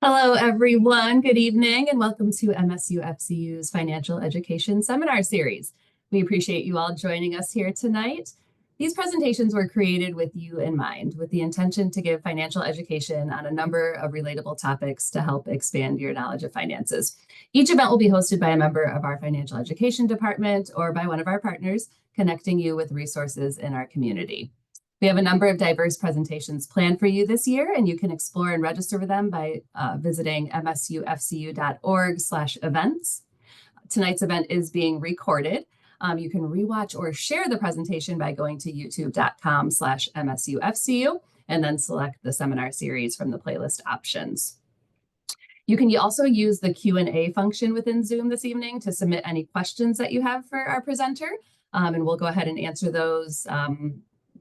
Hello, everyone. Good evening, and welcome to MSUFCU's Financial Education Seminar Series. We appreciate you all joining us here tonight. These presentations were created with you in mind, with the intention to give financial education on a number of relatable topics to help expand your knowledge of finances. Each event will be hosted by a member of our financial education department or by one of our partners, connecting you with resources in our community. We have a number of diverse presentations planned for you this year, and you can explore and register for them by visiting msufcu.org/events. Tonight's event is being recorded. You can rewatch or share the presentation by going to youtube.com/msufcu and then select the seminar series from the playlist options. You can also use the Q&A function within Zoom this evening to submit any questions that you have for our presenter, and we'll go ahead and answer those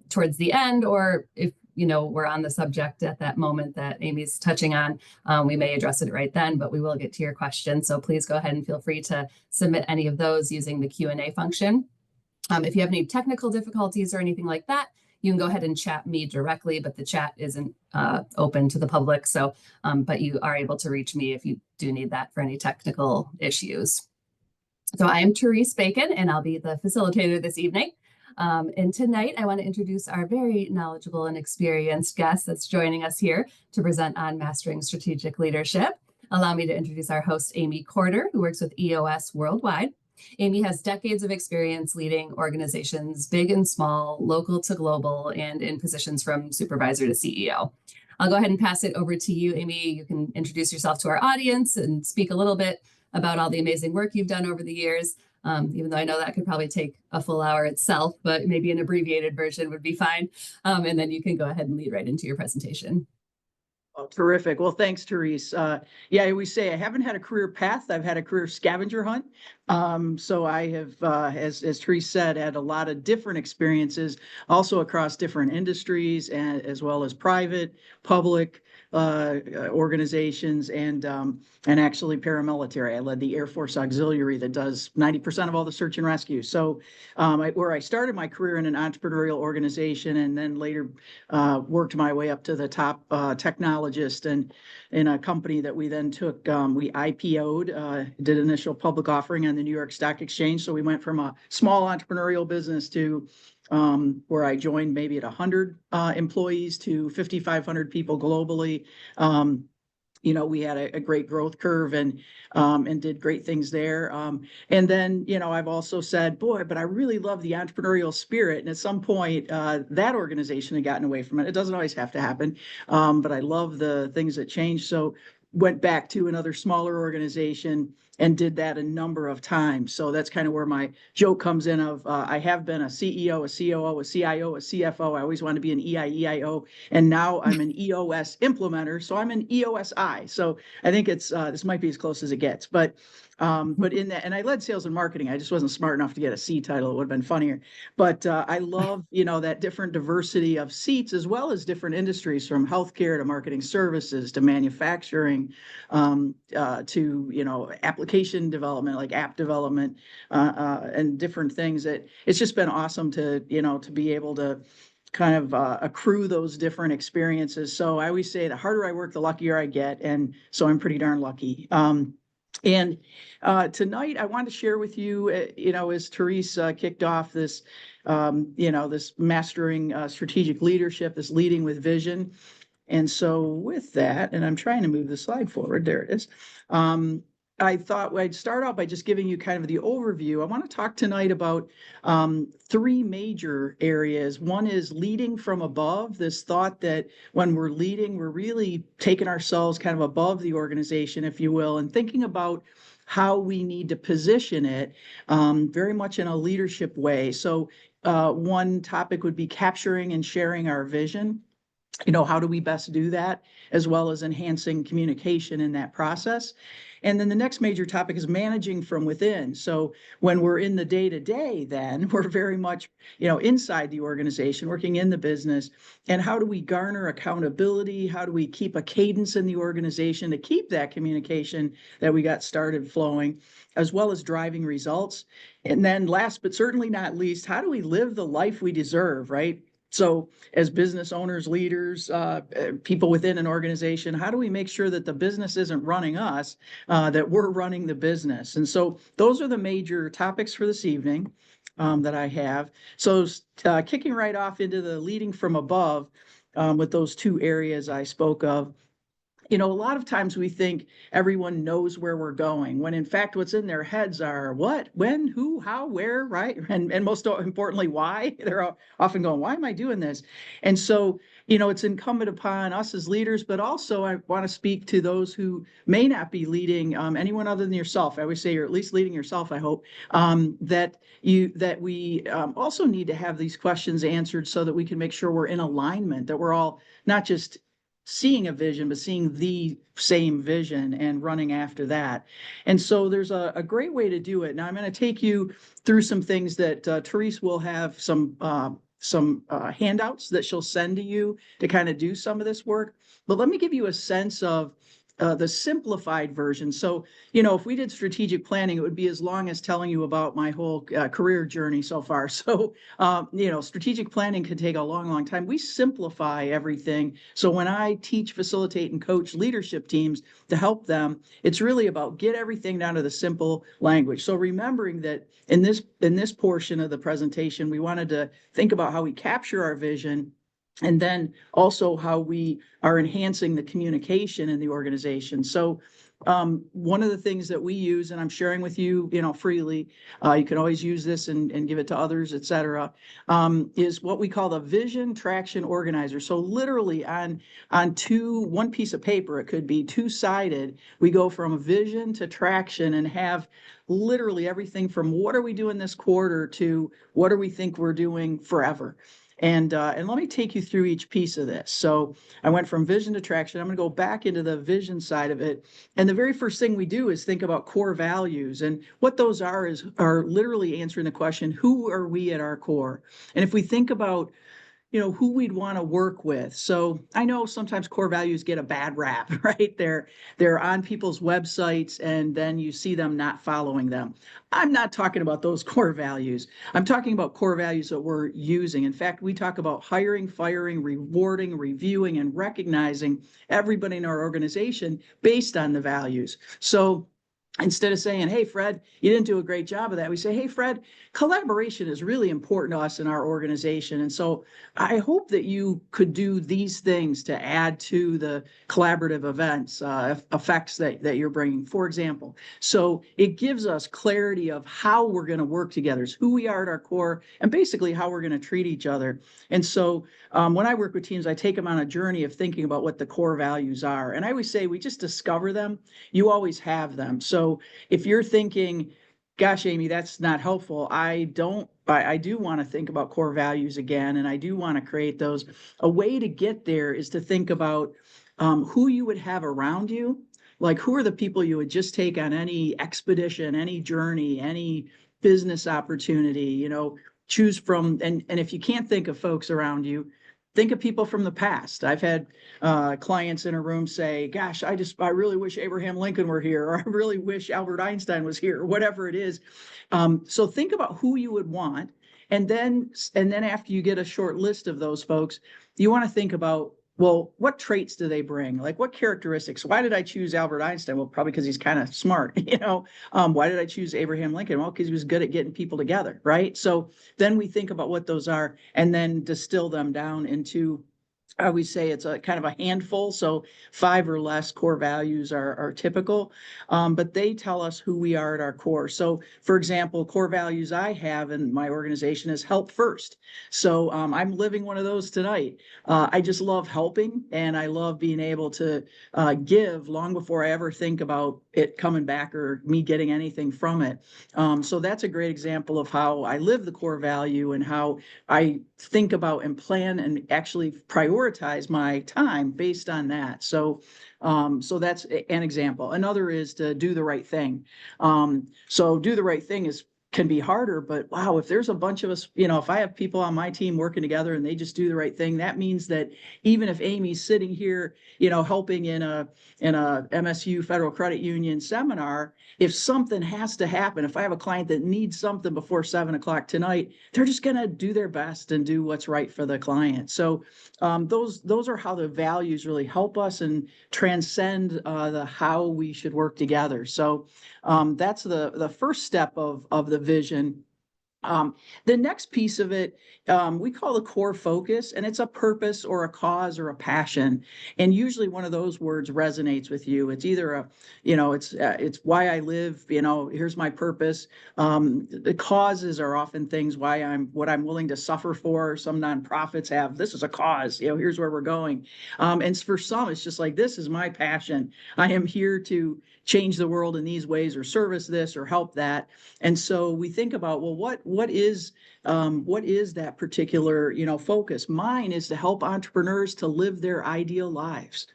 towards the end, or if we're on the subject at that moment that Amy's touching on, we may address it right then, but we will get to your questions. So please go ahead and feel free to submit any of those using the Q&A function. If you have any technical difficulties or anything like that, you can go ahead and chat me directly, but the chat isn't open to the public. So, but you are able to reach me if you do need that for any technical issues. So I am Therese Bacon, and I'll be the facilitator this evening. And tonight, I want to introduce our very knowledgeable and experienced guest that's joining us here to present on Mastering Strategic Leadership. Allow me to introduce our host, Amy Corder, who works with EOS worldwide. Amy has decades of experience leading organizations, big and small, local to global, and in positions from supervisor to CEO. I'll go ahead and pass it over to you, Amy. You can introduce yourself to our audience and speak a little bit about all the amazing work you've done over the years. Even though I know that could probably take a full hour itself, but maybe an abbreviated version would be fine. And then you can go ahead and lead right into your presentation. Oh, terrific. Well, thanks, Therese. Yeah, I always say I haven't had a career path. I've had a career scavenger hunt. So I have, as Therese said, had a lot of different experiences, also across different industries, and as well as private, public organizations, and actually paramilitary. I led the Air Force Auxiliary that does 90% of all the search and rescue. So where I started my career in an entrepreneurial organization, and then later worked my way up to the top technologist, and in a company that we then took, we IPO'd, did initial public offering on the New York Stock Exchange. So we went from a small entrepreneurial business to where I joined maybe at 100 employees to 5,500 people globally. We had a great growth curve and did great things there. And then, I've also said, boy, but I really love the entrepreneurial spirit. And at some point, that organization had gotten away from it. It doesn't always have to happen, but I love the things that changed. So went back to another smaller organization and did that a number of times. So that's kind of where my joke comes in of I have been a CEO, a COO, a CIO, a CFO. I always wanted to be an EIO, and now I'm an EOS implementer. So I'm an EOSI. So I think it's this might be as close as it gets. But in that, and I led sales and marketing. I just wasn't smart enough to get a C title. It would have been funnier. But I love, that different diversity of seats, as well as different industries, from healthcare to marketing services to manufacturing, to, application development, like app development, and different things. That it's just been awesome to be able to kind of accrue those different experiences. So I always say the harder I work, the luckier I get. And so I'm pretty darn lucky. And tonight I want to share with you, as Therese kicked off this, this mastering strategic leadership, this leading with vision. And so with that, and I'm trying to move the slide forward, there it is. I thought I'd start out by just giving you kind of the overview. I want to talk tonight about three major areas. One is leading from above, this thought that when we're leading, we're really taking ourselves kind of above the organization, if you will, and thinking about how we need to position it very much in a leadership way. So one topic would be capturing and sharing our vision. How do we best do that, as well as enhancing communication in that process? And then the next major topic is managing from within. So when we're in the day-to-day, then we're very much, inside the organization, working in the business. And how do we garner accountability? How do we keep a cadence in the organization to keep that communication that we got started flowing, as well as driving results? And then last but certainly not least, how do we live the life we deserve, right? So as business owners, leaders, people within an organization, how do we make sure that the business isn't running us, that we're running the business? And so those are the major topics for this evening that I have. So kicking right off into the leading from above with those two areas I spoke of. A lot of times we think everyone knows where we're going, when in fact what's in their heads are what, when, who, how, where, right? And most importantly, why. They're often going, why am I doing this? And so, it's incumbent upon us as leaders, but also I want to speak to those who may not be leading anyone other than yourself. I always say you're at least leading yourself, I hope, that we also need to have these questions answered so that we can make sure we're in alignment, that we're all not just seeing a vision, but seeing the same vision and running after that. And so there's a great way to do it. Now I'm going to take you through some things that Therese will have some handouts that she'll send to you to kind of do some of this work. But let me give you a sense of the simplified version. So, if we did strategic planning, it would be as long as telling you about my whole career journey so far. So, strategic planning could take a long, long time. We simplify everything. So when I teach, facilitate, and coach leadership teams to help them, it's really about get everything down to the simple language. So remembering that in this portion of the presentation, we wanted to think about how we capture our vision, and then also how we are enhancing the communication in the organization. So one of the things that we use, and I'm sharing with you, freely, you can always use this and give it to others, et cetera, is what we call the vision traction organizer. So literally on one piece of paper, it could be two-sided, we go from vision to traction and have literally everything from what are we doing this quarter to what do we think we're doing forever. And let me take you through each piece of this. So I went from vision to traction. I'm going to go back into the vision side of it. And the very first thing we do is think about core values. And what those are literally answering the question, who are we at our core? And if we think about who we'd want to work with. So I know sometimes core values get a bad rap, right? They're on people's websites and then you see them not following them. I'm not talking about those core values. I'm talking about core values that we're using. In fact, we talk about hiring, firing, rewarding, reviewing, and recognizing everybody in our organization based on the values. So instead of saying, hey, Fred, you didn't do a great job of that, we say, hey, Fred, collaboration is really important to us in our organization. And so I hope that you could do these things to add to the collaborative events, effects that you're bringing, for example. So it gives us clarity of how we're going to work together, who we are at our core, and basically how we're going to treat each other. And so when I work with teams, I take them on a journey of thinking about what the core values are. And I always say, we just discover them. You always have them. So if you're thinking, gosh, Amy, that's not helpful, I do want to think about core values again, and I do want to create those. A way to get there is to think about who you would have around you, like who are the people you would just take on any expedition, any journey, any business opportunity, choose from, and if you can't think of folks around you, think of people from the past. I've had clients in a room say, gosh, I really wish Abraham Lincoln were here, or I really wish Albert Einstein was here, or whatever it is. So think about who you would want. And then after you get a short list of those folks, you want to think about, well, what traits do they bring? Like what characteristics? Why did I choose Albert Einstein? Well, probably because he's kind of smart, Why did I choose Abraham Lincoln? Well, because he was good at getting people together, right? So then we think about what those are and then distill them down into, I always say it's a kind of a handful. So 5 or less core values are typical, but they tell us who we are at our core. So for example, core values I have in my organization is help first. So I'm living one of those tonight. I just love helping, and I love being able to give long before I ever think about it coming back or me getting anything from it. So that's a great example of how I live the core value and how I think about and plan and actually prioritize my time based on that. So that's an example. Another is to do the right thing. So do the right thing is can be harder, but wow, if there's a bunch of us, if I have people on my team working together and they just do the right thing, that means that even if Amy's sitting here, helping in a MSU Federal Credit Union seminar, if something has to happen, if I have a client that needs something before 7 o'clock tonight, they're just going to do their best and do what's right for the client. So those are how the values really help us and transcend the how we should work together. So that's the first step of the vision. The next piece of it, we call the core focus, and it's a purpose or a cause or a passion. And usually one of those words resonates with you. It's either it's why I live, here's my purpose. The causes are often things what I'm willing to suffer for. Some nonprofits have, this is a cause, here's where we're going. And for some, it's just like, this is my passion. I am here to change the world in these ways or service this or help that. And so we think about, well, what is that particular, focus? Mine is to help entrepreneurs to live their ideal lives.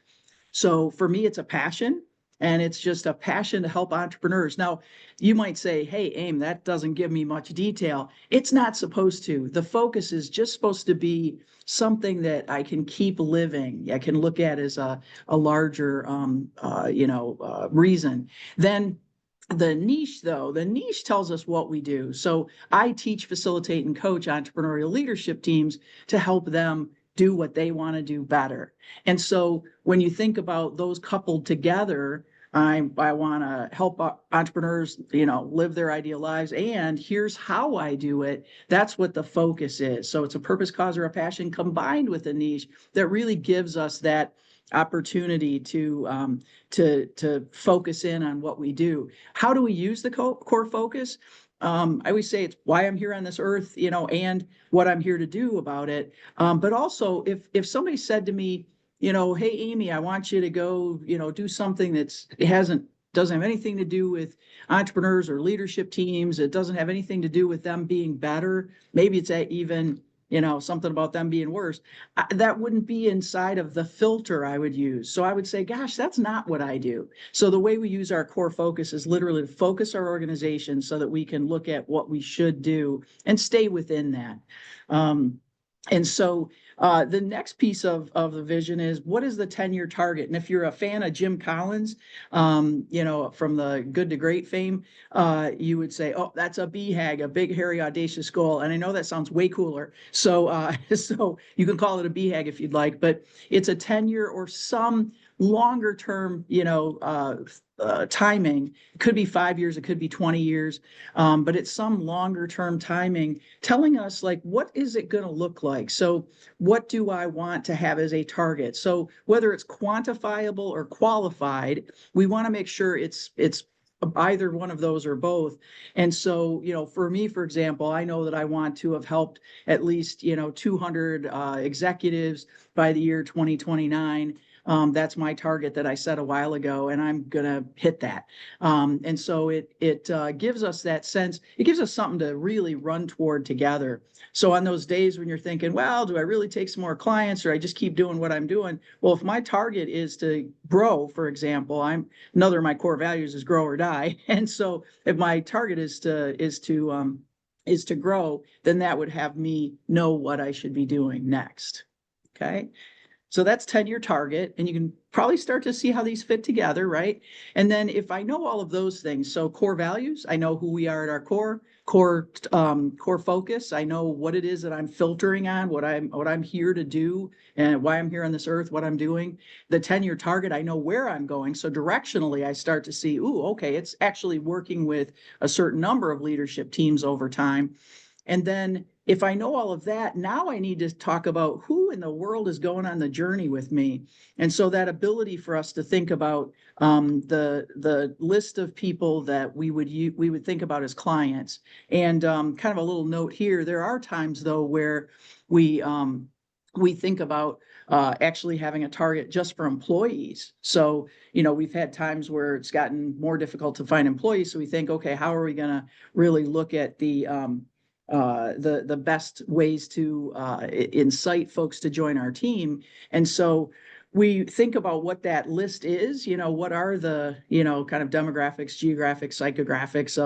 So for me, it's a passion, and it's just a passion to help entrepreneurs. Now, you might say, hey, Aim, that doesn't give me much detail. It's not supposed to. The focus is just supposed to be something that I can keep living. I can look at as a larger, reason. Then the niche tells us what we do. So I teach, facilitate, and coach entrepreneurial leadership teams to help them do what they want to do better. And so when you think about those coupled together, I want to help entrepreneurs, live their ideal lives. And here's how I do it. That's what the focus is. So it's a purpose, cause, or a passion combined with a niche that really gives us that opportunity to focus in on what we do. How do we use the core focus? I always say it's why I'm here on this earth, and what I'm here to do about it. But also, if somebody said to me, hey, Amy, I want you to go, do something doesn't have anything to do with entrepreneurs or leadership teams. It doesn't have anything to do with them being better. Maybe it's even, something about them being worse. That wouldn't be inside of the filter I would use. So I would say, gosh, that's not what I do. So the way we use our core focus is literally to focus our organization so that we can look at what we should do and stay within that. And so the next piece of the vision is, what is the 10-year target? And if you're a fan of Jim Collins, from the Good to Great fame, you would say, oh, that's a BHAG, a big, hairy, audacious goal. And I know that sounds way cooler. So, so you can call it a BHAG if you'd like, but it's a 10-year or some longer term, timing. It could be 5 years, it could be 20 years, but it's some longer term timing telling us, like, what is it going to look like? So what do I want to have as a target? So whether it's quantifiable or qualified, we want to make sure it's either one of those or both. And so, for me, for example, I know that I want to have helped at least, 200 executives by the year 2029. That's my target that I set a while ago, and I'm going to hit that. And so it gives us that sense. It gives us something to really run toward together. So on those days when you're thinking, well, do I really take some more clients, or I just keep doing what I'm doing? Well, if my target is to grow, for example, another of my core values is grow or die. And so if my target is to grow, then that would have me know what I should be doing next. Okay. So that's 10-year target, and you can probably start to see how these fit together, right? And then if I know all of those things, so core values, I know who we are at our core focus. I know what it is that I'm filtering on, what I'm here to do, and why I'm here on this earth, what I'm doing. The 10-year target, I know where I'm going. So directionally, I start to see, ooh, okay, it's actually working with a certain number of leadership teams over time. And then if I know all of that, now I need to talk about who in the world is going on the journey with me. And so that ability for us to think about the list of people that we would think about as clients. And kind of a little note here, there are times though where we think about actually having a target just for employees. So, we've had times where it's gotten more difficult to find employees. So we think, okay, how are we going to really look at the best ways to incite folks to join our team? And so we think about what that list is, what are the, kind of demographics, geographics, psychographics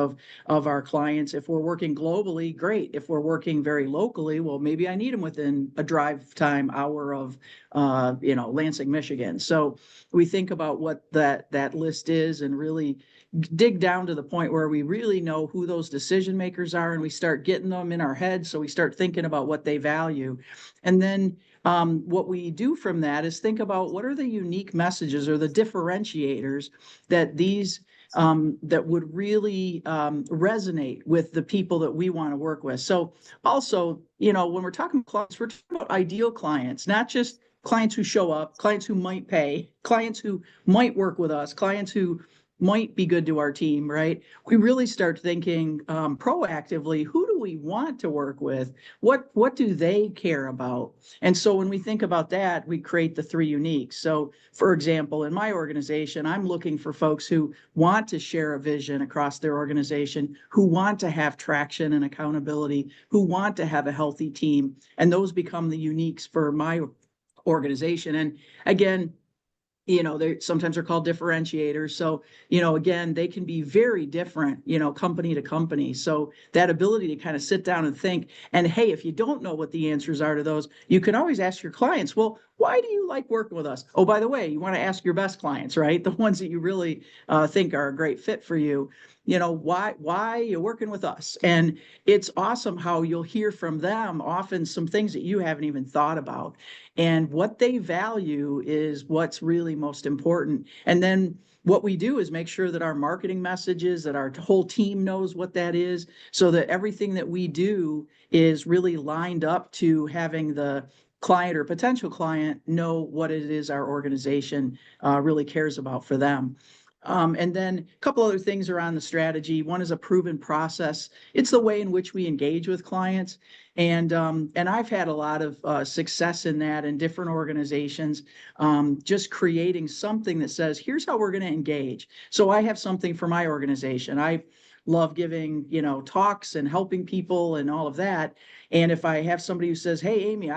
of our clients. If we're working globally, great. If we're working very locally, well, maybe I need them within a drive time hour of, Lansing, Michigan. So we think about what that list is and really dig down to the point where we really know who those decision makers are, and we start getting them in our heads. So we start thinking about what they value. And then what we do from that is think about what are the unique messages or the differentiators that these that would really resonate with the people that we want to work with. So also, when we're talking clients, we're talking about ideal clients, not just clients who show up, clients who might pay, clients who might work with us, clients who might be good to our team, right? We really start thinking proactively, who do we want to work with? What do they care about? And so when we think about that, we create the three uniques. So for example, in my organization, I'm looking for folks who want to share a vision across their organization, who want to have traction and accountability, who want to have a healthy team. And those become the uniques for my organization. And again, they sometimes are called differentiators. So, again, they can be very different, company to company. So that ability to kind of sit down and think, and hey, if you don't know what the answers are to those, you can always ask your clients, well, why do you like working with us? Oh, by the way, you want to ask your best clients, right? The ones that you really think are a great fit for you. Why you're working with us? And it's awesome how you'll hear from them often some things that you haven't even thought about. And what they value is what's really most important. And then what we do is make sure that our marketing messages, that our whole team knows what that is, so that everything that we do is really lined up to having the client or potential client know what it is our organization really cares about for them. And then a couple other things around the strategy. One is a proven process. It's the way in which we engage with clients. And I've had a lot of success in that in different organizations, just creating something that says, here's how we're going to engage. So I have something for my organization. I love giving, talks and helping people and all of that. And if I have somebody who says, hey, Amy,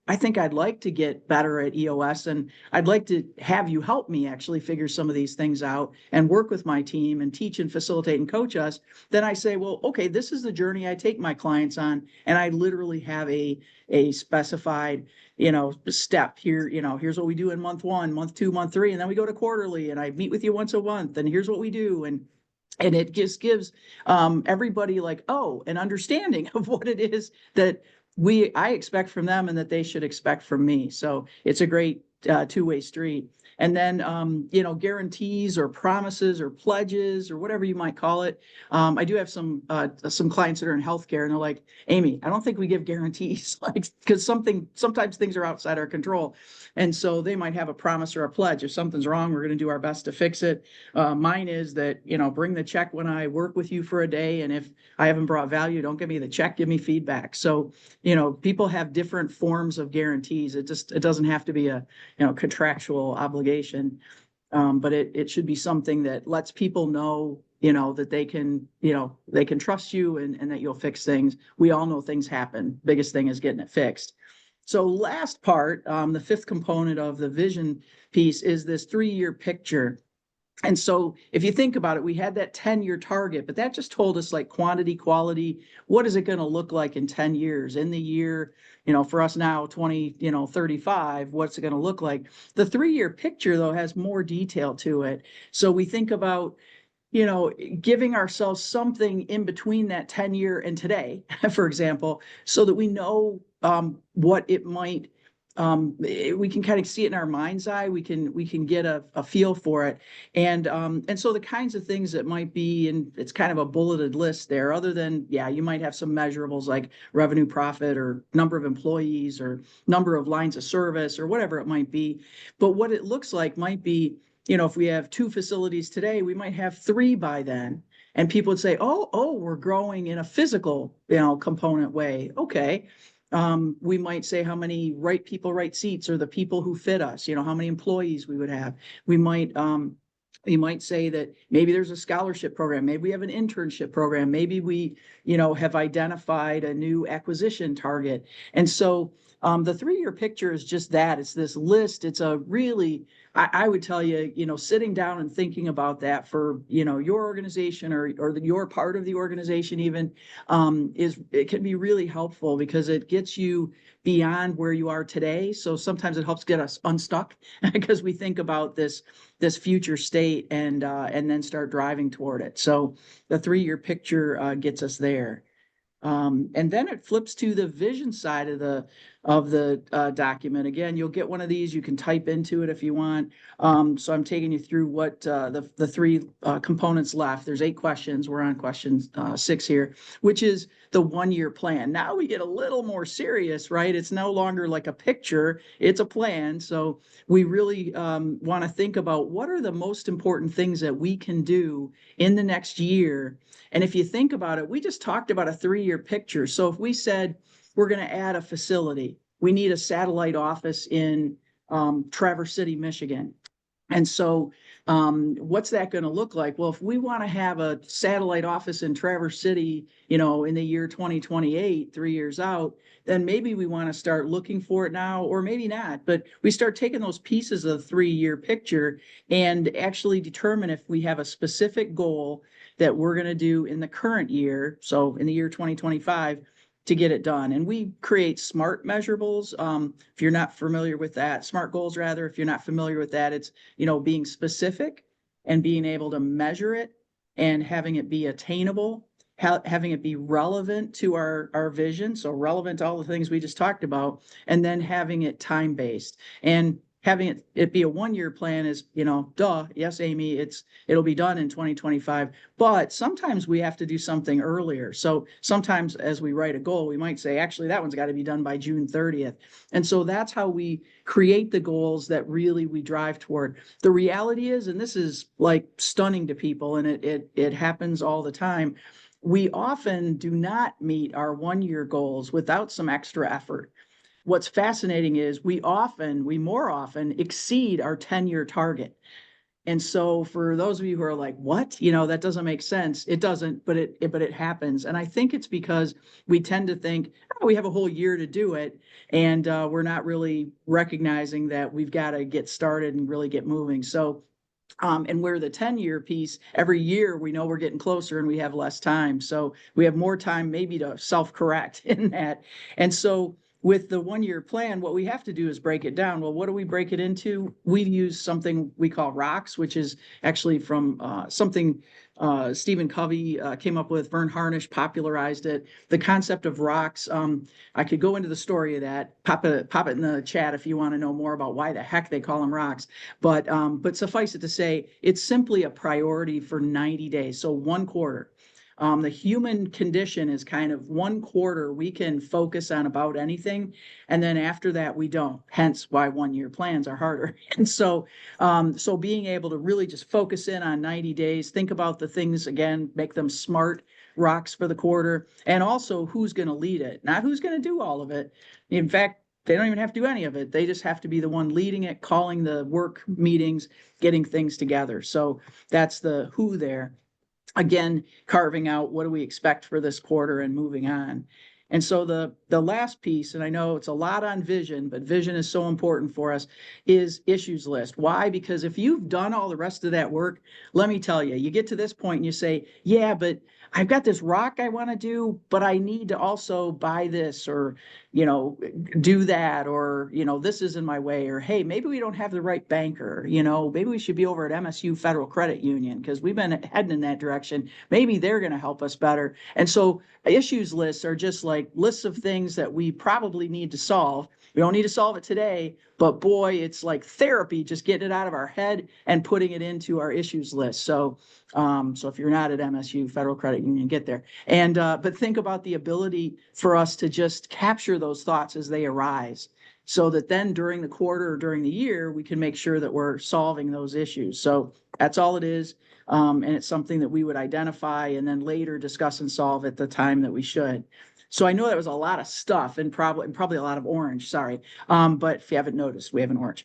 I think I'd like to get better at EOS, and I'd like to have you help me actually figure some of these things out and work with my team and teach and facilitate and coach us, then I say, well, okay, this is the journey I take my clients on. And I literally have a specified, step here, here's what we do in month 1, month 2, month 3, and then we go to quarterly, and I meet with you once a month, and here's what we do. And it just gives everybody an understanding of what it is that I expect from them and that they should expect from me. So it's a great two-way street. And then, guarantees or promises or pledges or whatever you might call it. I do have some clients that are in healthcare, and they're like, Amy, I don't think we give guarantees, because sometimes things are outside our control. And so they might have a promise or a pledge. If something's wrong, we're going to do our best to fix it. Mine is that, bring the check when I work with you for a day. And if I haven't brought value, don't give me the check, give me feedback. So, people have different forms of guarantees. It doesn't have to be a, contractual obligation. But it should be something that lets people know, that they can trust you and that you'll fix things. We all know things happen. Biggest thing is getting it fixed. So last part, the fifth component of the vision piece is this 3-year picture. And so if you think about it, we had that 10-year target, but that just told us quantity, quality, what is it going to look like in 10 years? In the year, for us now, 35, what's it going to look like? The 3-year picture, though, has more detail to it. So we think about, giving ourselves something in between that 10-year and today, for example, so that we know what it might we can kind of see it in our mind's eye. We can get a feel for it. And so the kinds of things that might be, and it's kind of a bulleted list there, other than, you might have some measurables like revenue, profit, or number of employees, or number of lines of service, or whatever it might be. But what it looks like might be, if we have 2 facilities today, we might have 3 by then. And people would say, oh, we're growing in a physical, component way. Okay. We might say how many right seats, or the people who fit us, how many employees we would have. We might, you might say that maybe there's a scholarship program. Maybe we have an internship program. Maybe we, have identified a new acquisition target. And so The 3-year picture is just that. It's this list. It's a really, I would tell you, sitting down and thinking about that for, your organization or your part of the organization even, it can be really helpful because it gets you beyond where you are today. So sometimes it helps get us unstuck because we think about this future state and then start driving toward it. So the 3-year picture gets us there. And then it flips to the vision side of the document. Again, you'll get one of these. You can type into it if you want. So I'm taking you through what the 3 components left. There's 8 questions. We're on question 6 here, which is the 1-year plan. Now we get a little more serious, right? It's no longer like a picture. It's a plan. So we really want to think about what are the most important things that we can do in the next year. And if you think about it, we just talked about a 3-year picture. So if we said we're going to add a facility, we need a satellite office in Traverse City, Michigan. And so what's that going to look like? Well, if we want to have a satellite office in Traverse City, in the year 2028, 3 years out, then maybe we want to start looking for it now, or maybe not. But we start taking those pieces of the 3-year picture and actually determine if we have a specific goal that we're going to do in the current year, so in the year 2025, to get it done. And we create SMART measurables. If you're not familiar with that, SMART goals rather, if you're not familiar with that, it's, being specific and being able to measure it and having it be attainable, having it be relevant to our vision. So relevant to all the things we just talked about, and then having it time-based. And having it be a 1-year plan is, duh, yes, Amy, it'll be done in 2025, but sometimes we have to do something earlier. So sometimes as we write a goal, we might say, actually, that one's got to be done by June 30th. And so that's how we create the goals that really we drive toward. The reality is, and this is like stunning to people, and it happens all the time, we often do not meet our 1-year goals without some extra effort. What's fascinating is we more often exceed our 10-year target. And so for those of you who are like, what, that doesn't make sense. It doesn't, but it happens. And I think it's because we tend to think, oh, we have a whole year to do it. And we're not really recognizing that we've got to get started and really get moving. So and where the 10-year piece, every year we know we're getting closer and we have less time. So we have more time maybe to self-correct in that. And so with the 1-year plan, what we have to do is break it down. Well, what do we break it into? We use something we call rocks, which is actually from something Stephen Covey came up with. Vern Harnish popularized it. The concept of rocks. I could go into the story of that. Pop it in the chat if you want to know more about why the heck they call them rocks. But suffice it to say, it's simply a priority for 90 days. So 1 quarter. The human condition is kind of 1 quarter we can focus on about anything, and then after that we don't. Hence why 1-year plans are harder. And so, so being able to really just focus in on 90 days, think about the things again, make them SMART rocks for the quarter, and also who's going to lead it, not who's going to do all of it. In fact, they don't even have to do any of it. They just have to be the one leading it, calling the work meetings, getting things together. So that's the who there. Again, carving out what do we expect for this quarter and moving on. And so the last piece, and I know it's a lot on vision, but vision is so important for us, is issues list. Why? Because if you've done all the rest of that work, let me tell you, you get to this point and you say, yeah, but I've got this rock I want to do, but I need to also buy this or, do that, or, this is in my way, or, hey, maybe we don't have the right banker, maybe we should be over at MSU Federal Credit Union because we've been heading in that direction. Maybe they're going to help us better. And so issues lists are just like lists of things that we probably need to solve. We don't need to solve it today, but boy, it's like therapy, just getting it out of our head and putting it into our issues list. So if you're not at MSU Federal Credit Union, get there. And but think about the ability for us to just capture those thoughts as they arise, so that then during the quarter or during the year, we can make sure that we're solving those issues. So that's all it is. And it's something that we would identify and then later discuss and solve at the time that we should. So I know that was a lot of stuff and probably a lot of orange, sorry. But if you haven't noticed, we have an orange.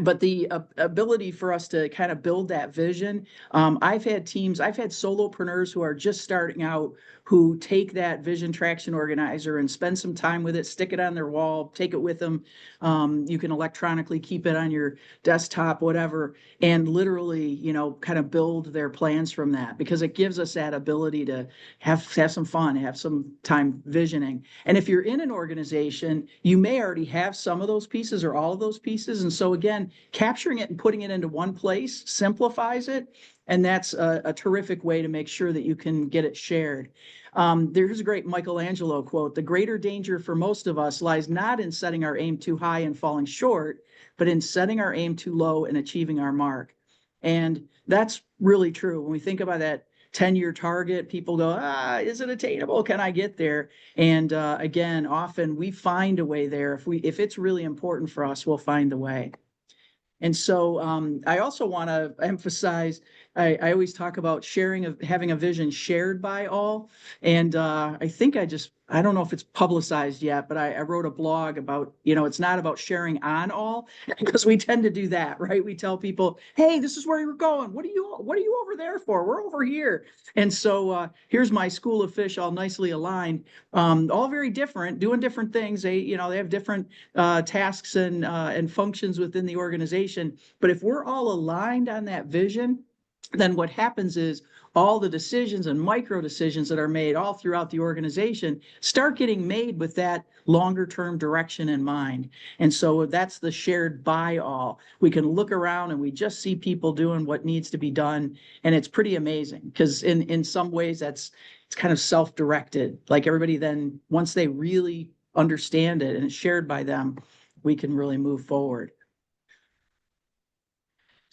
but the ability for us to kind of build that vision. I've had solopreneurs who are just starting out, who take that vision traction organizer and spend some time with it, stick it on their wall, take it with them. You can electronically keep it on your desktop, whatever, and literally, you know, kind of build their plans from that, because it gives us that ability to have some fun, have some time visioning. And if you're in an organization, you may already have some of those pieces or all of those pieces. And so again, capturing it and putting it into one place simplifies it. And that's a terrific way to make sure that you can get it shared. There's a great Michelangelo quote: "The greater danger for most of us lies not in setting our aim too high and falling short, but in setting our aim too low and achieving our mark." And that's really true. When we think about that 10-year target, people go, is it attainable? Can I get there? And again, often we find a way there. If it's really important for us, we'll find a way. And so I also want to emphasize, I always talk about having a vision shared by all. And I think I don't know if it's publicized yet, but I wrote a blog about, you know, it's not about sharing on all, because we tend to do that, right? We tell people, hey, this is where you're going. What are you over there for? We're over here. And so here's my school of fish, all nicely aligned, all very different, doing different things. They have different tasks and functions within the organization. But if we're all aligned on that vision, then what happens is all the decisions and micro decisions that are made all throughout the organization start getting made with that longer term direction in mind. And so that's the shared by all. We can look around and we just see people doing what needs to be done. And it's pretty amazing, because in some ways it's kind of self-directed. Like everybody then, once they really understand it and it's shared by them, we can really move forward.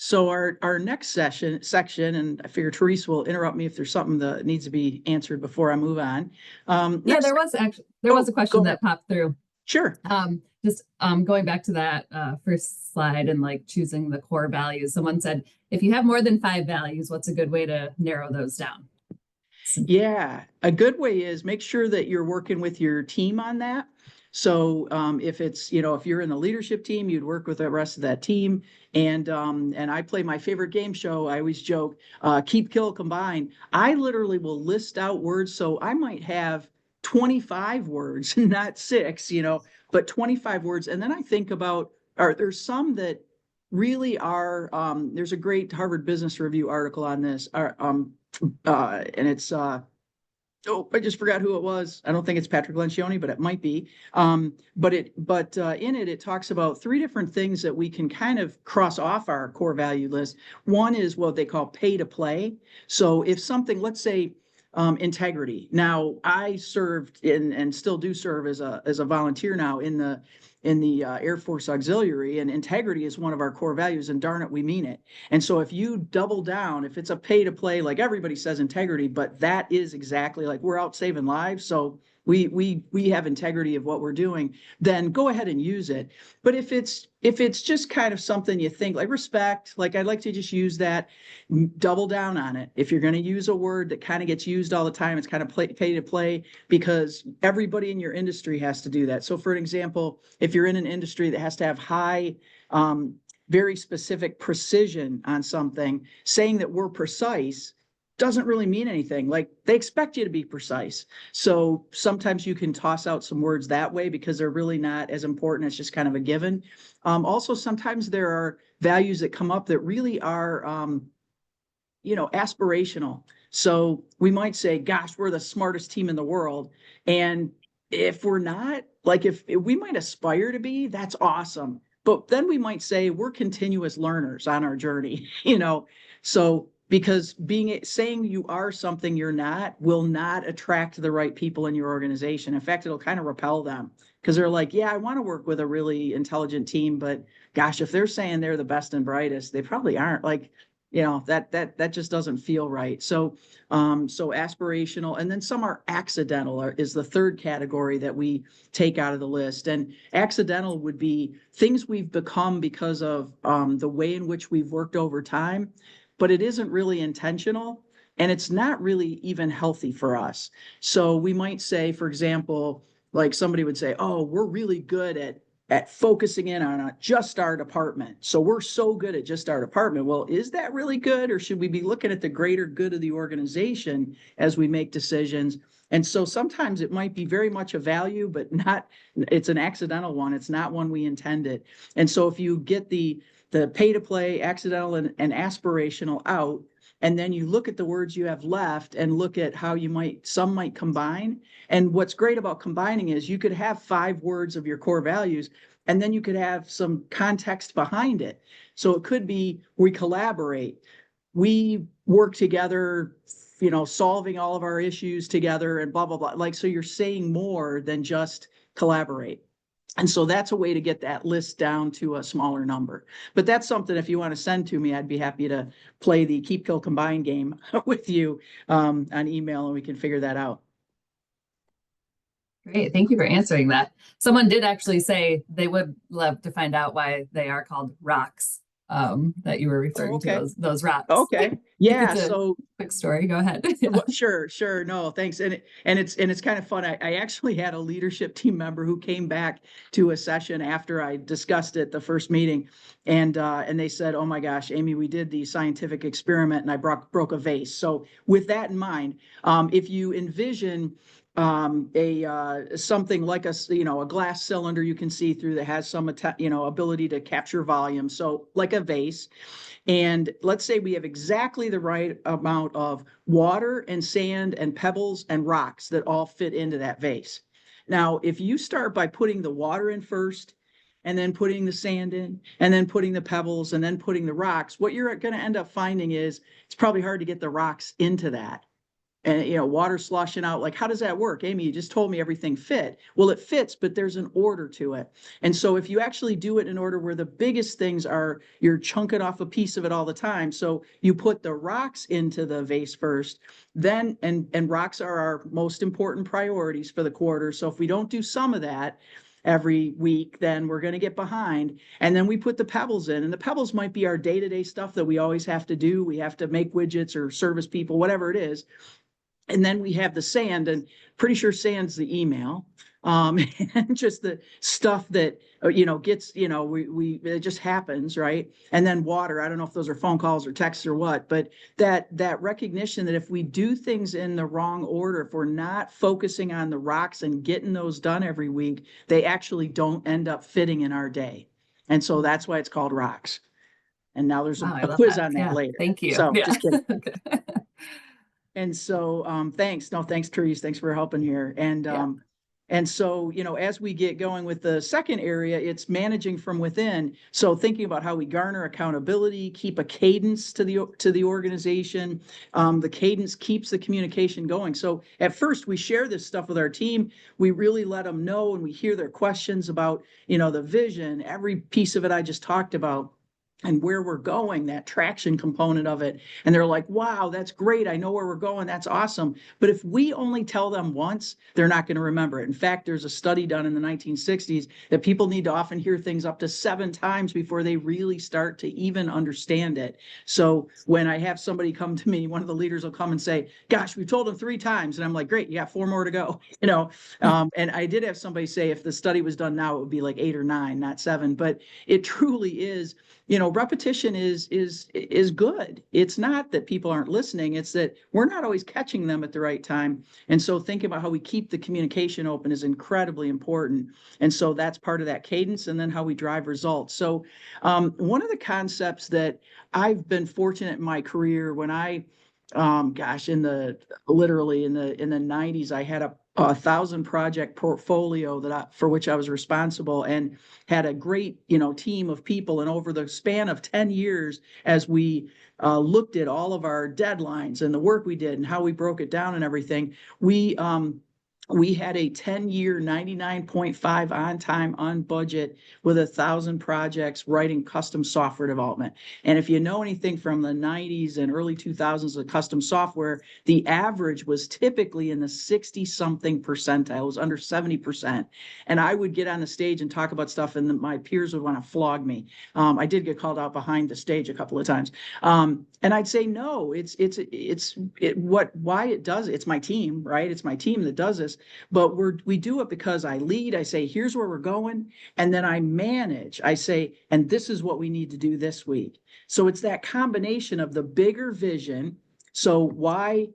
So our next section, and I figure Therese will interrupt me if there's something that needs to be answered before I move on. Yeah, there was a question that popped through. Sure. Just going back to that first slide and like choosing the core values. Someone said, if you have more than 5 values, what's a good way to narrow those down? Yeah, a good way is make sure that you're working with your team on that. So if it's, if you're in the leadership team, you'd work with the rest of that team. And I play my favorite game show. I always joke, keep, kill, combine. I literally will list out words. So I might have 25 words, not 6, but 25 words. And then I think about, there's some that really are, there's a great Harvard Business Review article on this, and it's, I just forgot who it was. I don't think it's Patrick Lencioni, but it might be. But in it, it talks about 3 different things that we can kind of cross off our core value list. One is what they call pay to play. So if something, let's say, integrity. Now, I served in and still do serve as a volunteer now in the Air Force Auxiliary, and integrity is one of our core values, and darn it, we mean it. And so if you double down, if it's a pay to play, like everybody says integrity, but that is exactly, like, we're out saving lives, so we have integrity of what we're doing, then go ahead and use it. But if it's just kind of something you think, like respect, like I'd like to just use that, double down on it. If you're going to use a word that kind of gets used all the time, it's kind of pay to play, because everybody in your industry has to do that. So for an example, if you're in an industry that has to have high, very specific precision on something, saying that we're precise doesn't really mean anything. Like, they expect you to be precise. So sometimes you can toss out some words that way because they're really not as important. It's just kind of a given. Also, sometimes there are values that come up that really are, aspirational. So we might say, gosh, we're the smartest team in the world. And if we're not, like, if we might aspire to be, that's awesome. But then we might say we're continuous learners on our journey, so because saying you are something you're not will not attract the right people in your organization. In fact, it'll kind of repel them, because they're like, yeah, I want to work with a really intelligent team, but gosh, if they're saying they're the best and brightest, they probably aren't. Like, that just doesn't feel right. So aspirational, and then some are accidental, is the third category that we take out of the list. And accidental would be things we've become because of the way in which we've worked over time, but it isn't really intentional, and it's not really even healthy for us. So we might say, for example, like somebody would say, oh, we're really good at at focusing in on just our department. So we're so good at just our department. Well, is that really good? Or should we be looking at the greater good of the organization as we make decisions? And so sometimes it might be very much a value, but not, it's an accidental one. It's not one we intended. And so if you get the pay to play, accidental and aspirational out, and then you look at the words you have left and look at how some might combine. And what's great about combining is you could have 5 words of your core values, and then you could have some context behind it. So it could be, we collaborate, we work together, solving all of our issues together and blah, blah, blah. Like, so you're saying more than just collaborate. And so that's a way to get that list down to a smaller number. But that's something, if you want to send to me, I'd be happy to play the Keep, Kill, Combine game with you on email, and we can figure that out. Great. Thank you for answering that. Someone did actually say they would love to find out why they are called rocks, that you were referring to those rocks. Okay. Yeah. So quick story. Go ahead. Yeah. Well, sure. No, thanks. And it's kind of fun. I actually had a leadership team member who came back to a session after I discussed it the first meeting, and they said, "Oh my gosh, Amy, we did the scientific experiment and I broke a vase." So with that in mind, if you envision something like a glass cylinder you can see through that has some ability to capture volume, so like a vase. And let's say we have exactly the right amount of water and sand and pebbles and rocks that all fit into that vase. Now, if you start by putting the water in first, and then putting the sand in, and then putting the pebbles, and then putting the rocks, what you're going to end up finding is it's probably hard to get the rocks into that. And, water sloshing out. Like, how does that work? Amy, you just told me everything fit. Well, it fits, but there's an order to it. And so if you actually do it in order where the biggest things are, you're chunking off a piece of it all the time. So you put the rocks into the vase first, then, and rocks are our most important priorities for the quarter. So if we don't do some of that every week, then we're going to get behind. And then we put the pebbles in, and the pebbles might be our day-to-day stuff that we always have to do. We have to make widgets or service people, whatever it is. And then we have the sand, and pretty sure sand's the email, and just the stuff that, gets, it just happens, right? And then water, I don't know if those are phone calls or texts or what, but that recognition that if we do things in the wrong order, if we're not focusing on the rocks and getting those done every week, they actually don't end up fitting in our day. And so that's why it's called rocks. And now there's a quiz on that later. Thank you. So just kidding. And so, thanks. No, thanks, Therese. Thanks for helping here. And so, as we get going with the second area, it's managing from within. So thinking about how we garner accountability, keep a cadence to the organization. The cadence keeps the communication going. So at first we share this stuff with our team. We really let them know, and we hear their questions about, the vision, every piece of it I just talked about, and where we're going, that traction component of it. And they're like, wow, that's great. I know where we're going. That's awesome. But if we only tell them once, they're not going to remember it. In fact, there's a study done in the 1960s that people need to often hear things up to 7 times before they really start to even understand it. So when I have somebody come to me, one of the leaders will come and say, gosh, we told them 3 times. And I'm like, great, you got 4 more to go. And I did have somebody say, if the study was done now, it would be like 8 or 9, not 7. But it truly is, repetition is good. It's not that people aren't listening. It's that we're not always catching them at the right time. And so thinking about how we keep the communication open is incredibly important. And so that's part of that cadence, and then how we drive results. So one of the concepts that I've been fortunate in my career, when I, literally in the 90s, I had a 1,000 project portfolio for which I was responsible, and had a great, team of people. And over the span of 10 years, as we looked at all of our deadlines and the work we did and how we broke it down and everything, we had a 10-year 99.5 on time, on budget, with 1,000 projects writing custom software development. And if you know anything from the 90s and early 2000s of custom software, the average was typically in the 60-something percentile. It was under 70%. And I would get on the stage and talk about stuff, and my peers would want to flog me. I did get called out behind the stage a couple of times. And I'd say, no, why it does it. It's my team, right? It's my team that does this. but we do it because I lead. I say, here's where we're going. And then I manage. I say, and this is what we need to do this week. So it's that combination of the bigger vision. So why,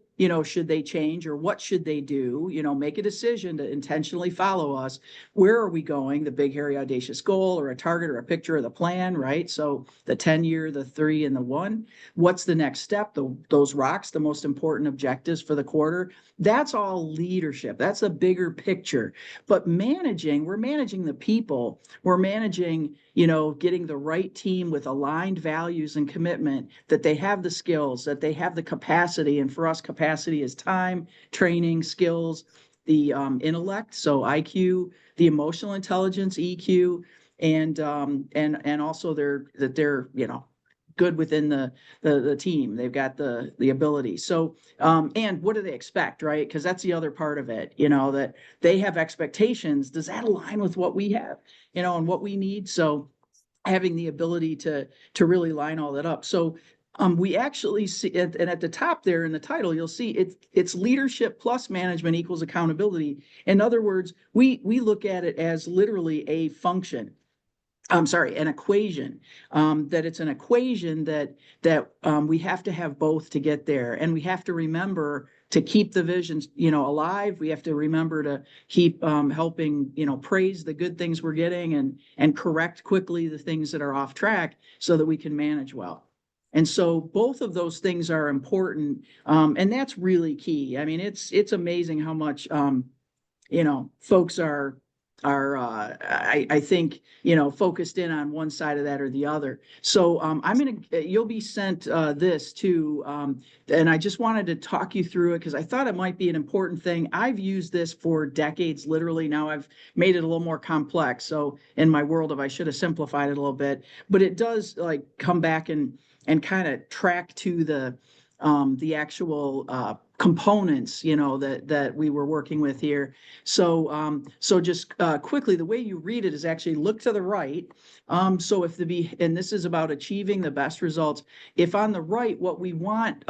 should they change, or what should they do? Make a decision to intentionally follow us. Where are we going? The big, hairy, audacious goal, or a target, or a picture, or the plan, right? So the 10-year, the 3, and the 1. What's the next step? Those rocks, the most important objectives for the quarter. That's all leadership. That's a bigger picture. But we're managing the people. We're managing, getting the right team with aligned values and commitment, that they have the skills, that they have the capacity. And for us, capacity is time, training, skills, the intellect, so IQ, the emotional intelligence, EQ, and also they're good within the team. They've got the ability. So and what do they expect, right? Because that's the other part of it, that they have expectations. Does that align with what we have, and what we need? So having the ability to really line all that up. So we actually see, and at the top there in the title, you'll see it's leadership plus management equals accountability. In other words, we look at it as literally a function. I'm sorry, an equation, that it's an equation that we have to have both to get there. And we have to remember to keep the visions, alive. We have to remember to keep helping, praise the good things we're getting, and correct quickly the things that are off track, so that we can manage well. And so both of those things are important. And that's really key. I mean, it's amazing how much, folks are I think, focused in on one side of that or the other. So you'll be sent this too. And I just wanted to talk you through it because I thought it might be an important thing. I've used this for decades, literally. Now I've made it a little more complex. So in my world I should have simplified it a little bit, but it does come back and kind of track to the actual components, that we were working with here. So just quickly, the way you read it is actually look to the right. So and this is about achieving the best results. If on the right, what we want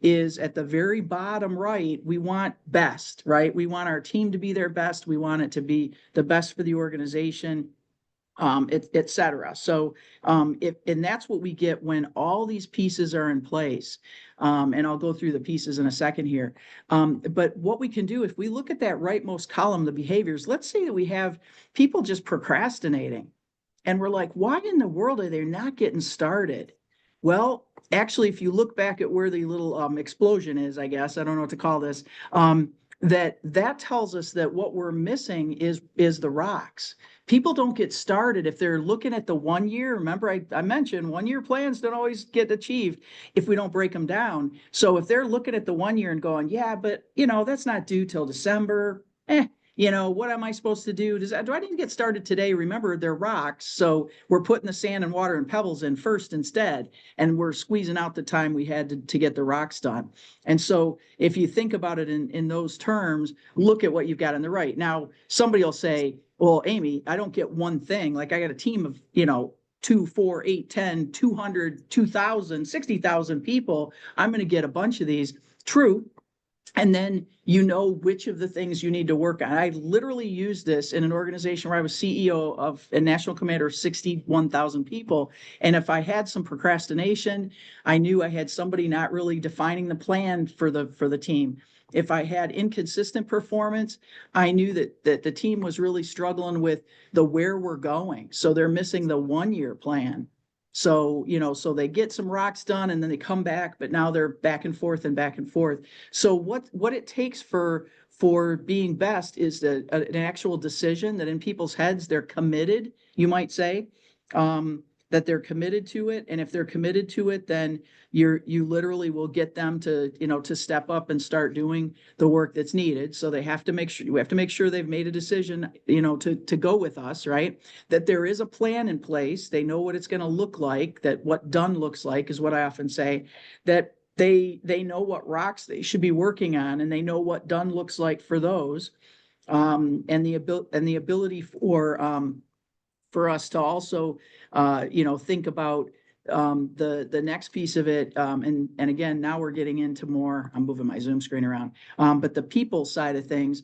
is at the very bottom right, we want best, right? We want our team to be their best. We want it to be the best for the organization. Et cetera. So, and that's what we get when all these pieces are in place. And I'll go through the pieces in a second here. But what we can do, if we look at that rightmost column, the behaviors, let's say that we have people just procrastinating, and we're like, why in the world are they not getting started? Well, actually, if you look back at where the little explosion is, I guess, I don't know what to call this, that tells us that what we're missing is the rocks. People don't get started if they're looking at the 1 year. Remember, I mentioned 1 year plans don't always get achieved if we don't break them down. So if they're looking at the 1 year and going, yeah, but that's not due till December. What am I supposed to do? Do I need to get started today? Remember, they're rocks. So we're putting the sand and water and pebbles in first instead. And we're squeezing out the time we had to get the rocks done. And so if you think about it in those terms, look at what you've got on the right. Now, somebody will say, well, Amy, I don't get one thing. Like I got a team of, 2, 4, 8, 10, 200, 2,000, 60,000 people. I'm going to get a bunch of these. True. And then which of the things you need to work on. I literally used this in an organization where I was CEO of a national commander of 61,000 people. And if I had some procrastination, I knew I had somebody not really defining the plan for the team. If I had inconsistent performance, I knew that the team was really struggling with the where we're going. So they're missing the 1 year plan. So, so they get some rocks done and then they come back, but now they're back and forth and back and forth. So what it takes for being best is an actual decision that in people's heads, they're committed, you might say, that they're committed to it. And if they're committed to it, then you literally will get them to, to step up and start doing the work that's needed. So we have to make sure they've made a decision, to go with us, right? That there is a plan in place. They know what it's going to look like, that what done looks like is what I often say, that they know what rocks they should be working on, and they know what done looks like for those. And the ability for us to also, think about the next piece of it, and again, now we're getting into more, I'm moving my Zoom screen around, but the people side of things,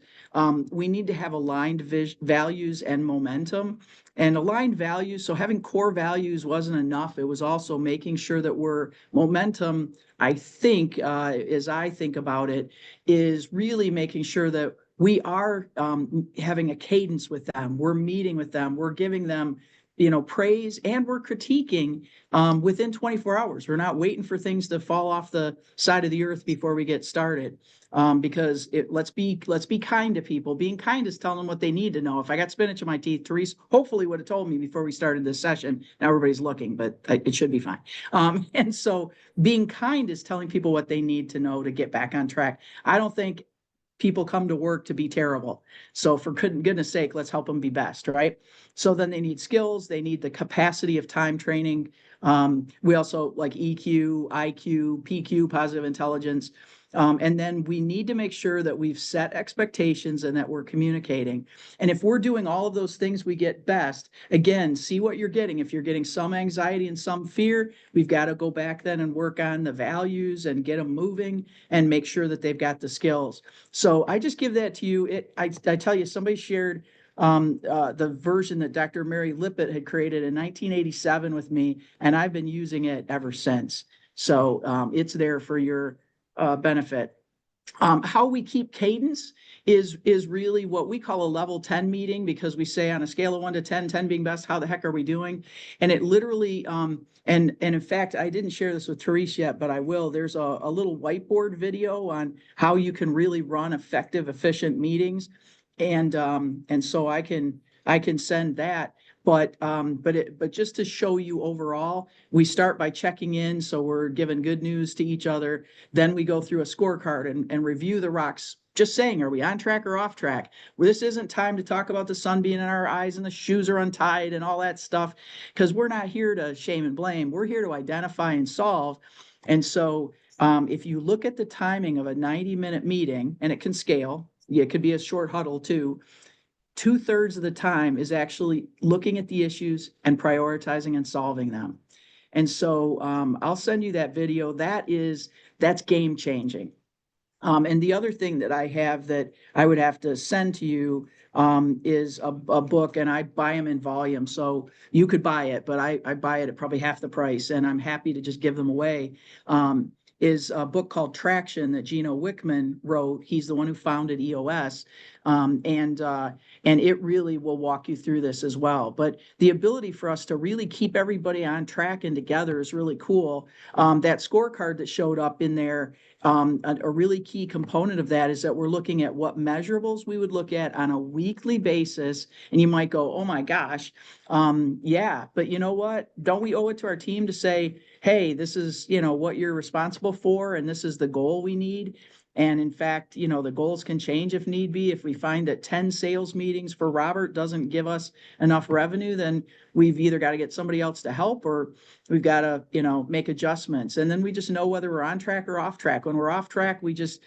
we need to have aligned values and momentum. And aligned values, so having core values wasn't enough. It was also making sure that we're momentum, I think, as I think about it, is really making sure that we are having a cadence with them. We're meeting with them. We're giving them, praise, and we're critiquing within 24 hours. We're not waiting for things to fall off the side of the earth before we get started. Because let's be kind to people. Being kind is telling them what they need to know. If I got spinach in my teeth, Therese hopefully would have told me before we started this session. Now everybody's looking, but it should be fine. And so being kind is telling people what they need to know to get back on track. I don't think people come to work to be terrible. So for goodness sake, let's help them be best, right? So then they need skills. They need the capacity of time training. We also like EQ, IQ, PQ, positive intelligence. And then we need to make sure that we've set expectations and that we're communicating. And if we're doing all of those things, we get best. Again, see what you're getting. If you're getting some anxiety and some fear, we've got to go back then and work on the values and get them moving and make sure that they've got the skills. So I just give that to you. I tell you, somebody shared the version that Dr. Mary Lippitt had created in 1987 with me, and I've been using it ever since. So it's there for your benefit. How we keep cadence is really what we call a level 10 meeting, because we say on a scale of 1 to 10, 10 being best, how the heck are we doing? And it literally, and in fact, I didn't share this with Therese yet, but I will. There's a little whiteboard video on how you can really run effective, efficient meetings. And so I can send that. But just to show you overall, we start by checking in. So we're giving good news to each other. Then we go through a scorecard and review the rocks. Just saying, are we on track or off track? Well, this isn't time to talk about the sun being in our eyes and the shoes are untied and all that stuff, because we're not here to shame and blame. We're here to identify and solve. And so if you look at the timing of a 90-minute meeting, and it can scale, it could be a short huddle too, 2/3 of the time is actually looking at the issues and prioritizing and solving them. And so I'll send you that video. That's game changing. And the other thing that I have that I would have to send to you is a book, and I buy them in volume. So you could buy it, but I buy it at probably half the price, and I'm happy to just give them away. Is a book called Traction that Gino Wickman wrote. He's the one who founded EOS. And it really will walk you through this as well. But the ability for us to really keep everybody on track and together is really cool. That scorecard that showed up in there, a really key component of that is that we're looking at what measurables we would look at on a weekly basis. And you might go, oh my gosh, yeah, but you know what? Don't we owe it to our team to say, hey, this is, what you're responsible for, and this is the goal we need? And in fact, the goals can change if need be. If we find that 10 sales meetings for Robert doesn't give us enough revenue, then we've either got to get somebody else to help, or we've got to, make adjustments. And then we just know whether we're on track or off track. When we're off track, we just,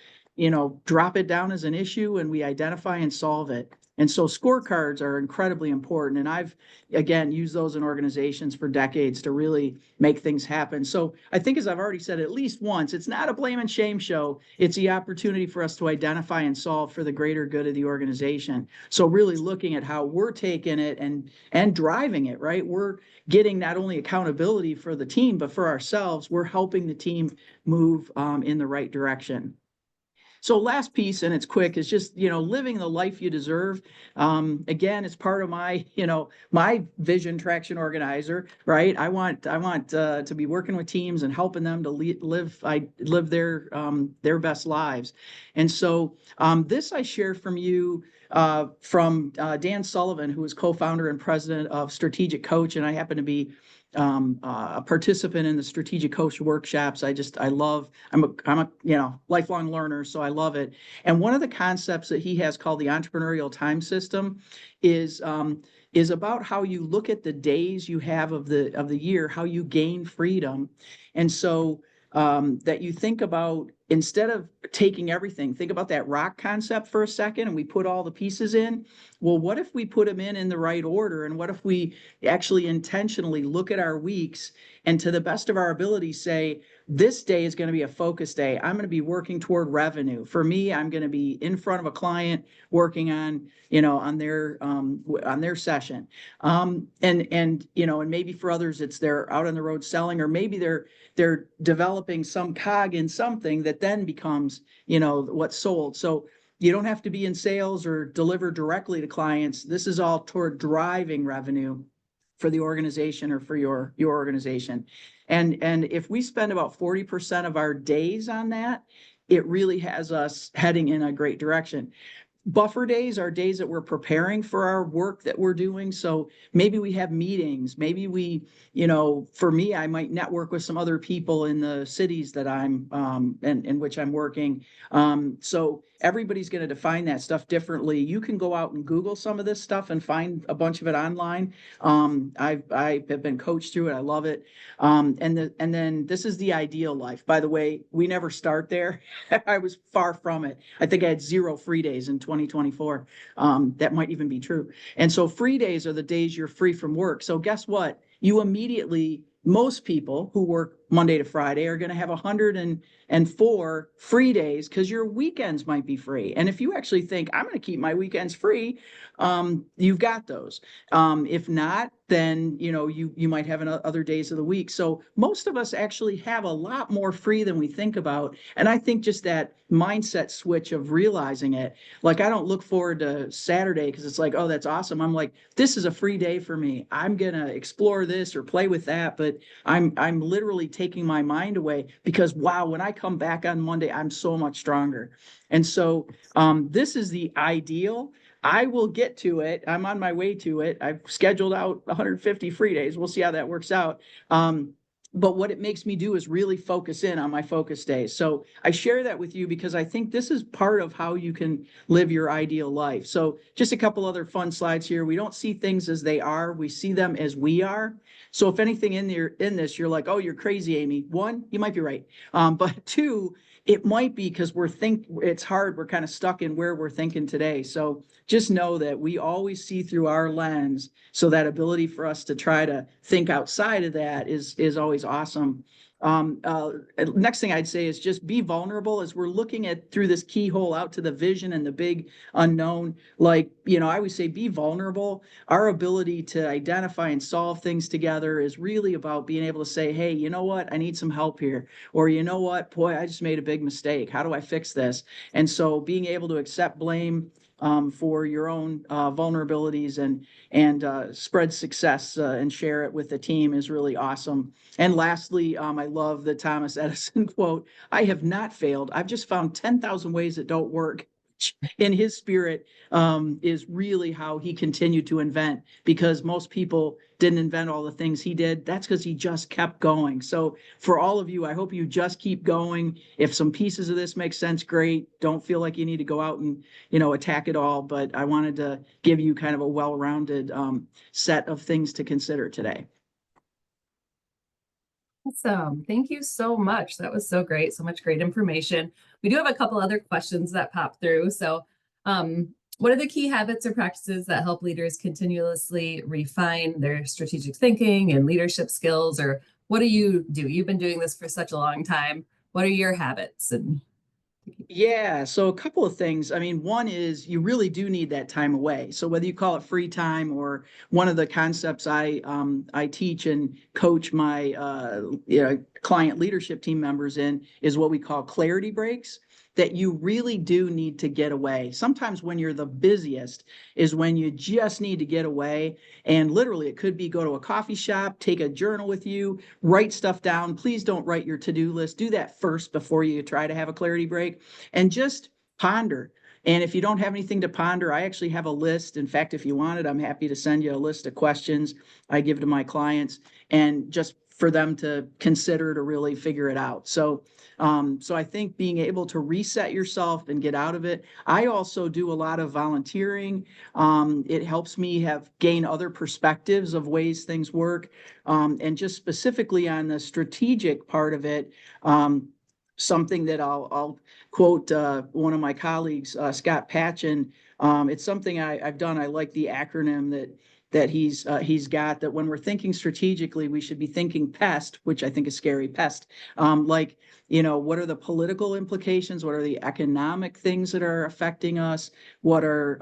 drop it down as an issue and we identify and solve it. And so scorecards are incredibly important. And I've, again, used those in organizations for decades to really make things happen. So I think, as I've already said at least once, it's not a blame and shame show. It's the opportunity for us to identify and solve for the greater good of the organization. So really looking at how we're taking it and driving it, right? We're getting not only accountability for the team, but for ourselves. We're helping the team move in the right direction. So last piece, and it's quick, is just, living the life you deserve. Again, it's part of my, my vision traction organizer, right? I want to be working with teams and helping them to live their best lives. And so this I share from you from Dan Sullivan, who is co-founder and president of Strategic Coach. And I happen to be a participant in the Strategic Coach workshops. I'm a lifelong learner, so I love it. And one of the concepts that he has called the entrepreneurial time system is about how you look at the days you have of the year, how you gain freedom. And so that you think about instead of taking everything, think about that rock concept for a second, and we put all the pieces in. Well, what if we put them in the right order? And what if we actually intentionally look at our weeks and to the best of our ability say, this day is going to be a focus day. I'm going to be working toward revenue. For me, I'm going to be in front of a client working on, on their session. And maybe for others, it's they're out on the road selling, or maybe they're developing some cog in something that then becomes, what's sold. So you don't have to be in sales or deliver directly to clients. This is all toward driving revenue for the organization or for your organization. And if we spend about 40% of our days on that, it really has us heading in a great direction. Buffer days are days that we're preparing for our work that we're doing. So maybe we have meetings, maybe we, for me, I might network with some other people in the cities that I'm in which I'm working. So everybody's going to define that stuff differently. You can go out and Google some of this stuff and find a bunch of it online. I have been coached through it. I love it. And then this is the ideal life. By the way, we never start there. I was far from it. I think I had 0 free days in 2024. That might even be true. And so free days are the days you're free from work. So guess what? You immediately, most people who work Monday to Friday are going to have 104 free days because your weekends might be free. And if you actually think, I'm going to keep my weekends free, you've got those. If not, then you might have other days of the week. So most of us actually have a lot more free than we think about. And I think just that mindset switch of realizing it, like I don't look forward to Saturday because it's like, oh, that's awesome. I'm like, this is a free day for me. I'm gonna explore this or play with that, but I'm literally taking my mind away because wow, when I come back on Monday, I'm so much stronger. And so this is the ideal. I will get to it. I'm on my way to it. I've scheduled out 150 free days. We'll see how that works out. But what it makes me do is really focus in on my focus days. So I share that with you because I think this is part of how you can live your ideal life. So just a couple other fun slides here. We don't see things as they are. We see them as we are. So if anything in this, you're like, oh, you're crazy, Amy. 1, you might be right. But 2, it might be because it's hard. We're kind of stuck in where we're thinking today. So just know that we always see through our lens. So that ability for us to try to think outside of that is always awesome. Next thing I'd say is just be vulnerable as we're looking at through this keyhole out to the vision and the big unknown. Like, I always say be vulnerable. Our ability to identify and solve things together is really about being able to say, hey, you know what? I need some help here. Or you know what? Boy, I just made a big mistake. How do I fix this? And so being able to accept blame for your own vulnerabilities and spread success and share it with the team is really awesome. And lastly, I love the Thomas Edison quote, I have not failed. I've just found 10,000 ways that don't work. In his spirit is really how he continued to invent, because most people didn't invent all the things he did. That's because he just kept going. So for all of you, I hope you just keep going. If some pieces of this make sense, great. Don't feel like you need to go out and attack it all, but I wanted to give you kind of a well-rounded set of things to consider today. Awesome. Thank you so much. That was so great. So much great information. We do have a couple other questions that pop through. So what are the key habits or practices that help leaders continuously refine their strategic thinking and leadership skills? Or what do you do? You've been doing this for such a long time. What are your habits? Yeah, so a couple of things. I mean, one is you really do need that time away. So whether you call it free time, or one of the concepts I teach and coach my client leadership team members in is what we call clarity breaks, that you really do need to get away. Sometimes when you're the busiest is when you just need to get away. And literally it could be go to a coffee shop, take a journal with you, write stuff down. Please don't write your to-do list. Do that first before you try to have a clarity break, and just ponder. And if you don't have anything to ponder, I actually have a list. In fact, if you want it, I'm happy to send you a list of questions I give to my clients, and just for them to consider to really figure it out. So I think being able to reset yourself and get out of it. I also do a lot of volunteering. It helps me gain other perspectives of ways things work. And just specifically on the strategic part of it, something that I'll quote one of my colleagues, Scott Patchen. It's something I've done. I like the acronym that he's got, that when we're thinking strategically, we should be thinking PEST, which I think is scary, PEST. Like, what are the political implications? What are the economic things that are affecting us? What are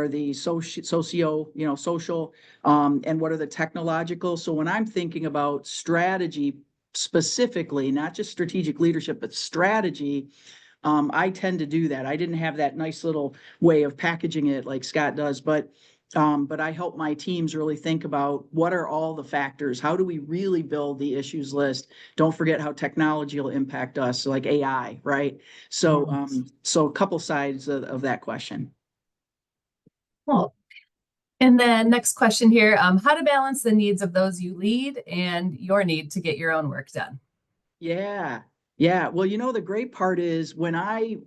the social, and what are the technological? So when I'm thinking about strategy specifically, not just strategic leadership, but strategy, I tend to do that. I didn't have that nice little way of packaging it like Scott does, but I help my teams really think about what are all the factors? How do we really build the issues list? Don't forget how technology will impact us, like AI, right? So, so a couple sides of that question. Cool. And then next question here, how to balance the needs of those you lead and your need to get your own work done. Yeah. Yeah. Well, the great part is when I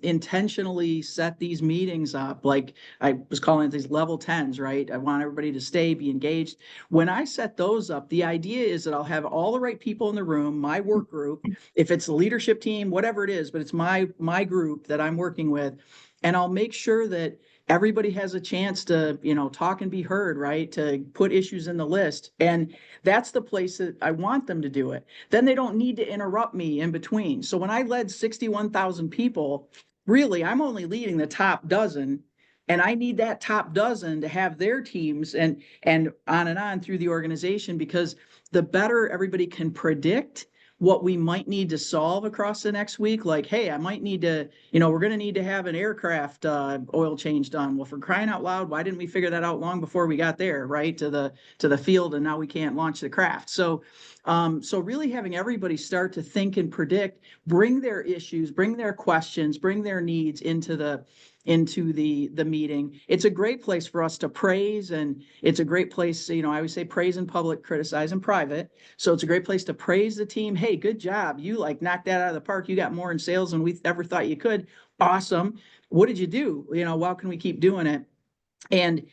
intentionally set these meetings up, like I was calling it these level 10s, right? I want everybody to stay, be engaged. When I set those up, the idea is that I'll have all the right people in the room, my work group, if it's the leadership team, whatever it is, but it's my group that I'm working with. And I'll make sure that everybody has a chance to, talk and be heard, right? To put issues in the list. And that's the place that I want them to do it. Then they don't need to interrupt me in between. So when I led 61,000 people, really, I'm only leading the top dozen. And I need that top dozen to have their teams and on through the organization, because the better everybody can predict what we might need to solve across the next week. Like, hey, I might need to, we're going to need to have an aircraft oil change done. Well, for crying out loud, why didn't we figure that out long before we got there, right, to the field, and now we can't launch the craft? So really having everybody start to think and predict, bring their issues, bring their questions, bring their needs into the meeting. It's a great place for us to praise, and it's a great place, I always say praise in public, criticize in private. So it's a great place to praise the team. Hey, good job. You knocked that out of the park. You got more in sales than we ever thought you could. Awesome. What did you do? How can we keep doing it? And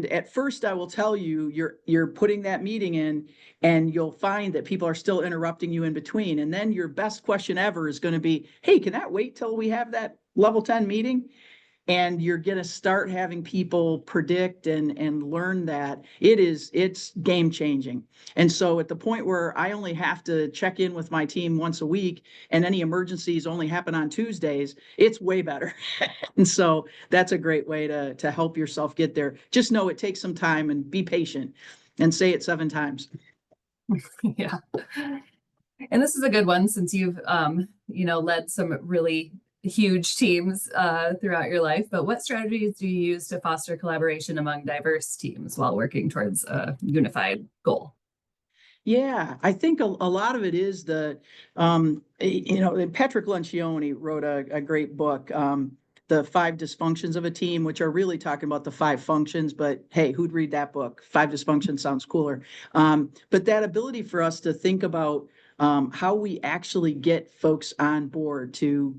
at first, I will tell you, you're putting that meeting in, and you'll find that people are still interrupting you in between. And then your best question ever is going to be, hey, can that wait till we have that level 10 meeting? And you're going to start having people predict and learn that it's game changing. And so at the point where I only have to check in with my team once a week, and any emergencies only happen on Tuesdays, it's way better. And so that's a great way to help yourself get there. Just know it takes some time, and be patient, and say it 7 times. Yeah. And this is a good one, since you've, led some really huge teams throughout your life. But what strategies do you use to foster collaboration among diverse teams while working towards a unified goal? Yeah, I think a lot of it is Patrick Lencioni wrote a great book, The 5 Dysfunctions of a Team, which are really talking about the 5 functions. But hey, who'd read that book? 5 Dysfunctions sounds cooler. But that ability for us to think about how we actually get folks on board to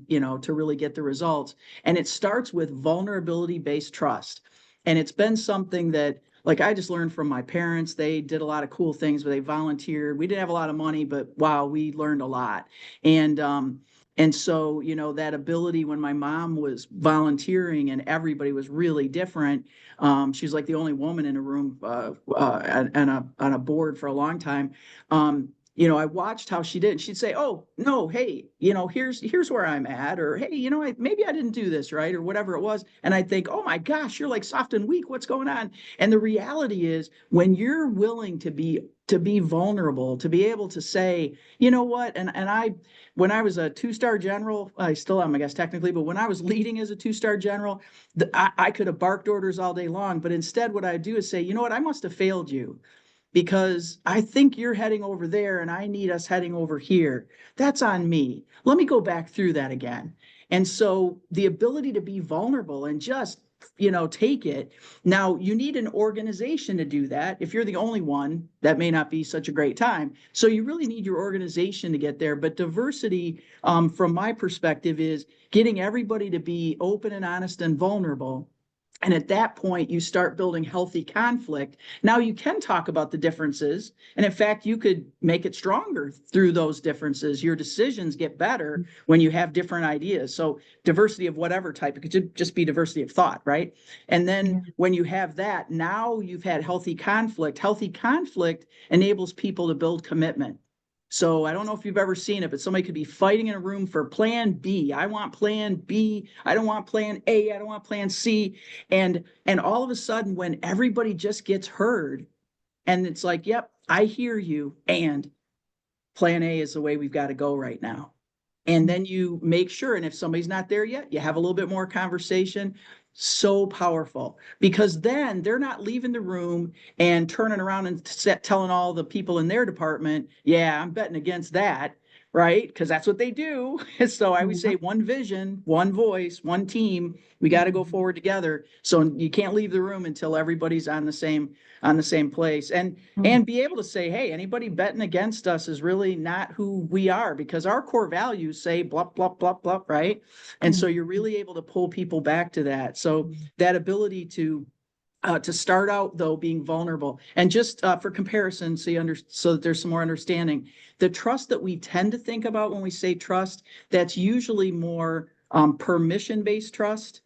really get the results. And it starts with vulnerability-based trust. And it's been something that, like, I just learned from my parents. They did a lot of cool things, but they volunteered. We didn't have a lot of money, but wow, we learned a lot. And so, that ability, when my mom was volunteering and everybody was really different, she was like the only woman in a room on a board for a long time. I watched how she did. She'd say, "Oh no, hey, here's where I'm at," or "Hey, maybe I didn't do this right," or whatever it was. And I'd think, "Oh my gosh, you're like soft and weak. What's going on?" And the reality is, when you're willing to be vulnerable, to be able to say, you know what, when I was a 2-star general, I still am, I guess, technically, but when I was leading as a 2-star general, I could have barked orders all day long. But instead, what I do is say, you know what, I must have failed you, because I think you're heading over there and I need us heading over here. That's on me. Let me go back through that again. And so the ability to be vulnerable and just, take it. Now, you need an organization to do that. If you're the only one, that may not be such a great time. So you really need your organization to get there. But diversity, from my perspective, is getting everybody to be open and honest and vulnerable, And at that point, you start building healthy conflict. Now you can talk about the differences. And in fact, you could make it stronger through those differences. Your decisions get better when you have different ideas. So diversity of whatever type, it could just be diversity of thought, right? And then when you have that, now you've had healthy conflict. Healthy conflict enables people to build commitment. So I don't know if you've ever seen it, but somebody could be fighting in a room for plan B. I want plan B. I don't want plan A. I don't want plan C. And all of a sudden, when everybody just gets heard and it's like, yep, I hear you. And plan A is the way we've got to go right now. And then you make sure, and if somebody's not there yet, you have a little bit more conversation. So powerful, because then they're not leaving the room and turning around and telling all the people in their department, yeah, I'm betting against that, right? Because that's what they do. So I would say one vision, one voice, one team. We got to go forward together. So you can't leave the room until everybody's on the same place. And be able to say, hey, anybody betting against us is really not who we are, because our core values say blah, blah, blah, blah, right? And so you're really able to pull people back to that. So that ability to start out, though, being vulnerable. And just for comparison, so that there's some more understanding, the trust that we tend to think about when we say trust, that's usually more permission-based trust.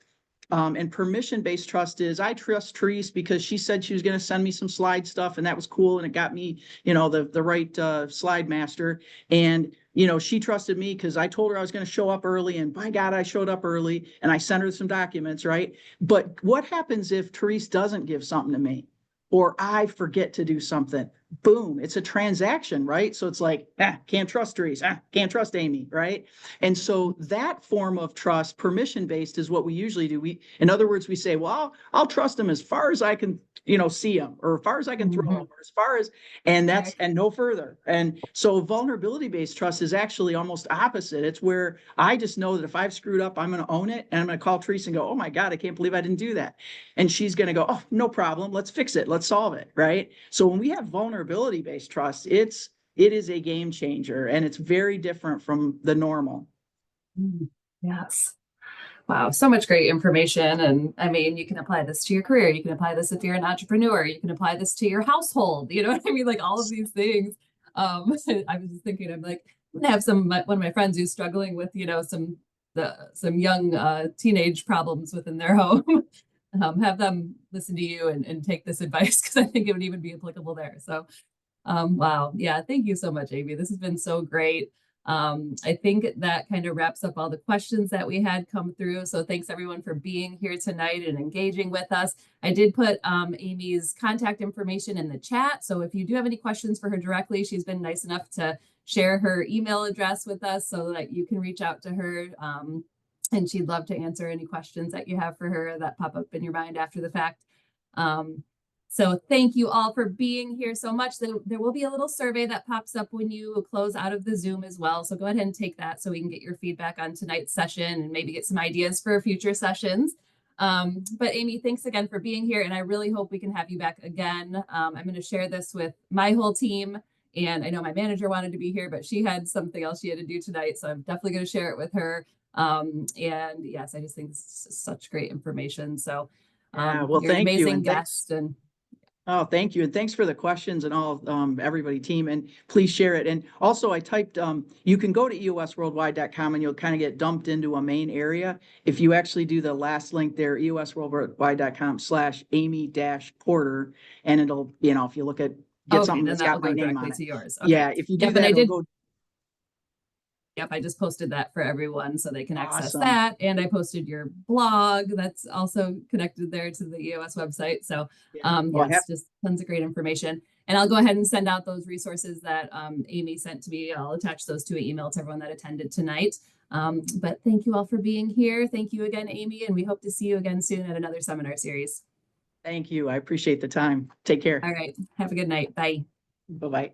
And permission-based trust is, I trust Therese because she said she was going to send me some slide stuff, and that was cool, and it got me, the right slide master. And she trusted me because I told her I was going to show up early, and by God, I showed up early, and I sent her some documents, right? But what happens if Therese doesn't give something to me, or I forget to do something? Boom, it's a transaction, right? So it's like, can't trust Therese, can't trust Amy, right? And so that form of trust, permission-based, is what we usually do. In other words, we say, well, I'll trust him as far as I can, see him, or as far as I can throw him, or as far as, and no further. And so vulnerability-based trust is actually almost opposite. It's where I just know that if I've screwed up, I'm going to own it, and I'm going to call Therese and go, oh my God, I can't believe I didn't do that. And she's going to go, oh, no problem, let's fix it, let's solve it, right? So when we have vulnerability-based trust, it is a game changer, and it's very different from the normal. Yes. Wow, so much great information. And I mean, you can apply this to your career. You can apply this if you're an entrepreneur. You can apply this to your household. You know what I mean? Like all of these things. I was just thinking, I'm like, I'm gonna have one of my friends who's struggling with, some young teenage problems within their home. Have them listen to you and take this advice, because I think it would even be applicable there. So wow. Yeah. Thank you so much, Amy. This has been so great. I think that kind of wraps up all the questions that we had come through. So thanks everyone for being here tonight and engaging with us. I did put Amy's contact information in the chat. So if you do have any questions for her directly, she's been nice enough to share her email address with us so that you can reach out to her. And she'd love to answer any questions that you have for her that pop up in your mind after the fact. So thank you all for being here so much. There will be a little survey that pops up when you close out of the Zoom as well. So go ahead and take that so we can get your feedback on tonight's session and maybe get some ideas for future sessions. But Amy, thanks again for being here. And I really hope we can have you back again. I'm going to share this with my whole team. And I know my manager wanted to be here, but she had something else she had to do tonight. So I'm definitely going to share it with her. And yes, I just think this is such great information. So well, you're an thank you, amazing and guest. Oh, thank you. And thanks for the questions and all, everybody team, and please share it. And also I typed, you can go to eosworldwide.com and you'll kind of get dumped into a main area. If you actually do the last link there, eosworldwide.com/Amy-Porter, and it'll, if you look at, get something that's got my name on it. To yours. Okay. Yeah. If you do that, it'll go. Yep, I just posted that for everyone so they can access Awesome. that. And I posted your blog that's also connected there to the EOS website. So yes, just tons of great information. And I'll go ahead and send out those resources that Amy sent to me. I'll attach those to an email to everyone that attended tonight. But thank you all for being here. Thank you again, Amy. And we hope to see you again soon at another seminar series. Thank you. I appreciate the time. Take care. All right. Have a good night. Bye. Bye-bye.